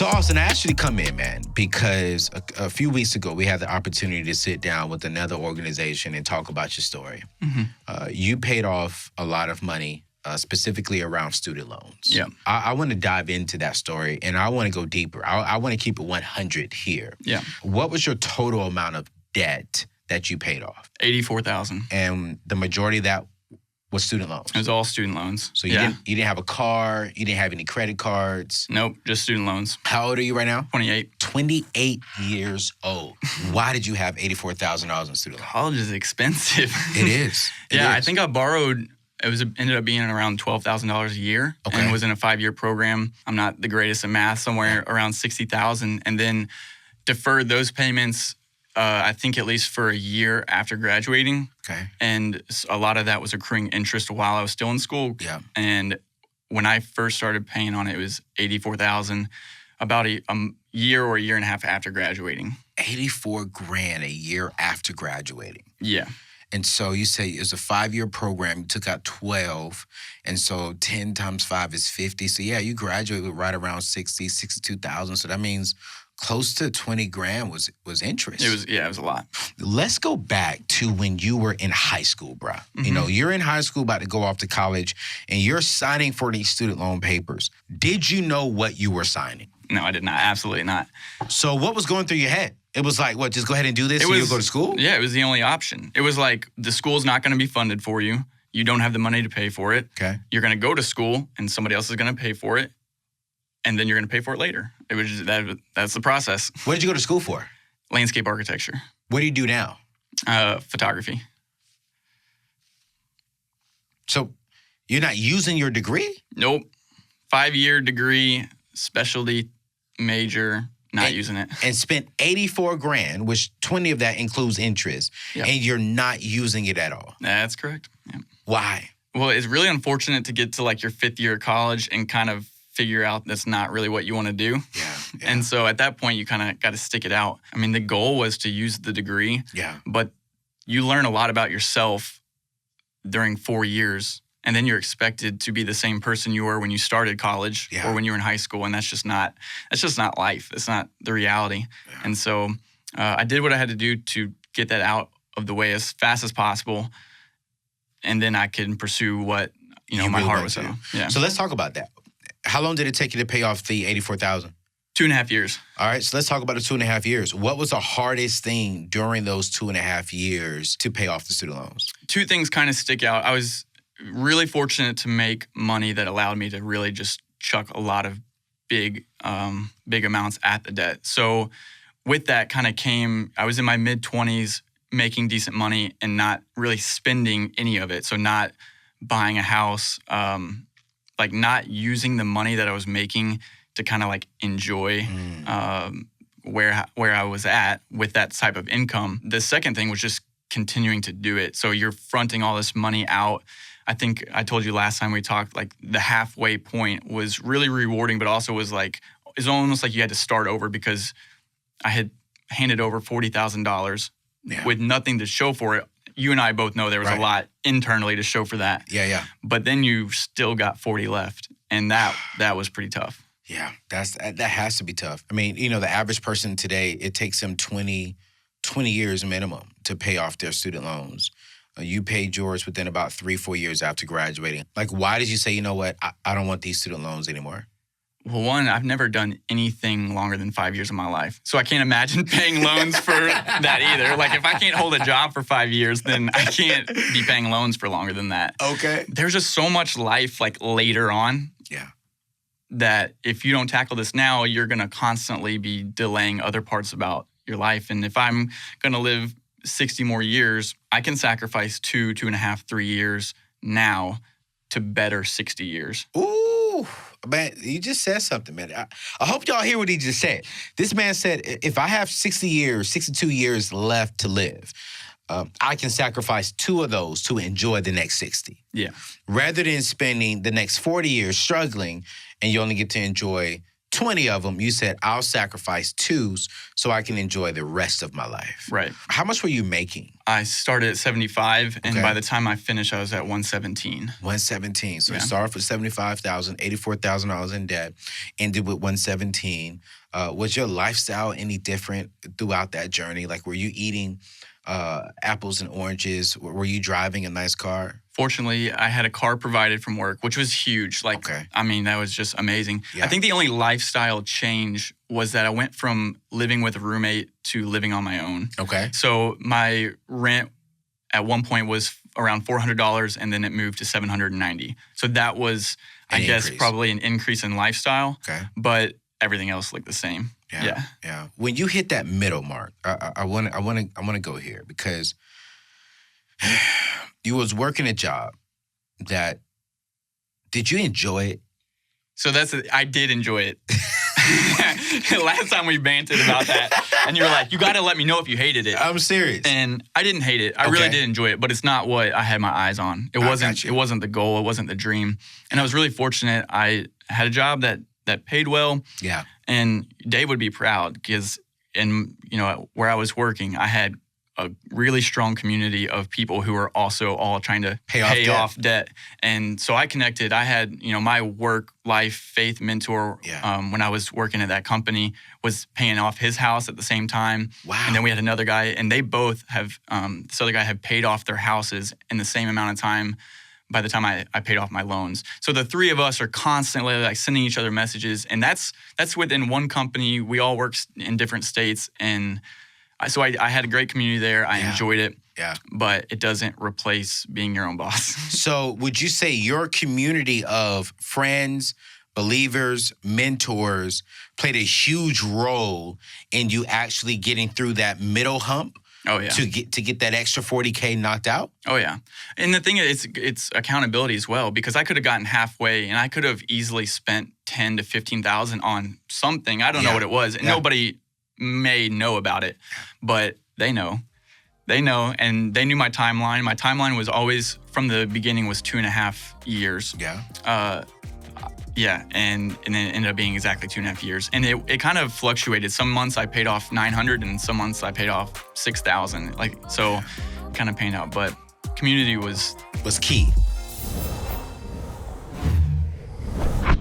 So, Austin, I asked you to come in, man, because a few weeks ago, we had the opportunity to sit down with another organization and talk about your story. You paid off a lot of money, specifically around student loans. Yeah. I want to dive into that story, and I want to go deeper. I want to keep it 100 here. Yeah. What was your total amount of debt that you paid off? $84,000. And the majority of that was student loans? It was all student loans. So you didn't have a car, you didn't have any credit cards? Nope, just student loans. How old are you right now? 28. 28 years old. Why did you have $84,000 in student loans? College is expensive. It is. I think I borrowed, ended up being around $12,000 a year. Okay. And was in a 5-year program. I'm not the greatest at math, somewhere around $60,000. And then deferred those payments, I think at least for a year after graduating. Okay. And a lot of that was accruing interest while I was still in school. Yeah. And when I first started paying on it, it was $84,000 about a year or a year and a half after graduating. $84,000 a year after graduating. Yeah. And so you say it was a 5-year program, you took out 12, and so 10 times 5 is 50. So yeah, you graduated right around 62,000. So that means close to $20,000 was interest. It was a lot. Let's go back to when you were in high school, bro. You know, you're in high school about to go off to college, and you're signing for these student loan papers. Did you know what you were signing? No, I did not. Absolutely not. So what was going through your head? It was like, what, just go ahead and do this and you'll go to school? Yeah, it was the only option. It was like, the school's not going to be funded for you. You don't have the money to pay for it. Okay. You're going to go to school, and somebody else is going to pay for it, and then you're going to pay for it later. It was just, that's the process. What did you go to school for? Landscape architecture. What do you do now? Photography. So you're not using your degree? Nope. 5-year degree, specialty major, not using it. And spent $84,000, which 20 of that includes interest, Yep. and you're not using it at all. That's correct. Yeah. Why? Well, it's really unfortunate to get to like your 5th year of college and kind of figure out that's not really what you want to do. Yeah. And so at that point, you kind of got to stick it out. I mean, the goal was to use the degree, but you learn a lot about yourself during 4 years. And then you're expected to be the same person you were when you started college or when you were in high school. And that's just not life. It's not the reality. Yeah. And so I did what I had to do to get that out of the way as fast as possible. And then I can pursue what, my really heart was on. Yeah. So let's talk about that. How long did it take you to pay off the $84,000? 2.5 years. All right, so let's talk about the 2.5 years. What was the hardest thing during those 2.5 years to pay off the student loans? 2 things kind of stick out. I was really fortunate to make money that allowed me to really just chuck a lot of big amounts at the debt. So with that kind of came, I was in my mid-20s making decent money and not really spending any of it. So not buying a house, like not using the money that I was making to kind of like enjoy where I was at with that type of income. The second thing was just continuing to do it. So you're fronting all this money out. I think I told you last time we talked, like the halfway point was really rewarding, but also was like, it's almost like you had to start over because I had handed over $40,000 with nothing to show for it. You and I both know there was a lot internally to show for that. Yeah. But then you still got 40 left, and that was pretty tough. Yeah, that has to be tough. I mean, the average person today, it takes them 20 years minimum to pay off their student loans. You paid yours within about 3-4 years after graduating. Like, why did you say, you know what, I don't want these student loans anymore? Well, one, I've never done anything longer than 5 years of my life. So I can't imagine paying loans for that either. Like, if I can't hold a job for 5 years, then I can't be paying loans for longer than that. Okay. There's just so much life, like, later on. Yeah. That if you don't tackle this now, you're going to constantly be delaying other parts about your life. And if I'm going to live 60 more years, I can sacrifice 2.5, 3 years now to better 60 years. Ooh, man, you just said something, man. I hope y'all hear what he just said. This man said, if I have 60 years, 62 years left to live, I can sacrifice 2 of those to enjoy the next 60. Yeah. Rather than spending the next 40 years struggling and you only get to enjoy 20 of them, you said, I'll sacrifice 2 so I can enjoy the rest of my life. Right. How much were you making? I started at 75, and Okay. by the time I finished, I was at 117. 117. So Yeah. you started with $75,000, $84,000 in debt, ended with 117. Was your lifestyle any different throughout that journey? Like, were you eating apples and oranges? Were you driving a nice car? Fortunately, I had a car provided from work, which was huge. Like, Okay. I mean, that was just amazing. Yeah. I think the only lifestyle change was that I went from living with a roommate to living on my own. Okay. So my rent at one point was around $400, and then it moved to $790. So that was, I An guess, increase. probably an increase in lifestyle, Okay. but everything else looked the same. Yeah. When you hit that middle mark, I want to go here because you was working a job that, did you enjoy it? So I did enjoy it. Last time we bantered about that, and you were like, you got to let me know if you hated it. I'm serious. And I didn't hate it. I really did enjoy it, but it's not what I had my eyes on. It wasn't the goal. It wasn't the dream. And I was really fortunate. I had a job that paid well. Yeah. And Dave would be proud because where I was working, I had a really strong community of people who were also all trying to pay off debt. And so I connected. I had, my work, life, faith mentor when I was working at that company was paying off his house at the same time. Wow. And then we had another guy, and they both have, this other guy had paid off their houses in the same amount of time by the time I paid off my loans. So the 3 of us are constantly like sending each other messages, and that's within one company. We all work in different states, and so I had a great community there. I enjoyed it. Yeah. But it doesn't replace being your own boss. So would you say your community of friends, believers, mentors played a huge role in you actually getting through that middle hump? Oh, yeah. To get that extra $40K knocked out? Oh, yeah. And the thing is, it's accountability as well, because I could have gotten halfway and I could have easily spent $10,000 to $15,000 on something. I don't know what it was. And nobody may know about it, but they know. They know, and they knew my timeline. My timeline was always, from the beginning, was 2.5 years. Yeah. Yeah, and then it ended up being exactly 2.5 years. And it kind of fluctuated. Some months I paid off $900, and some months I paid off $6,000. So kind of paying out. But community was key.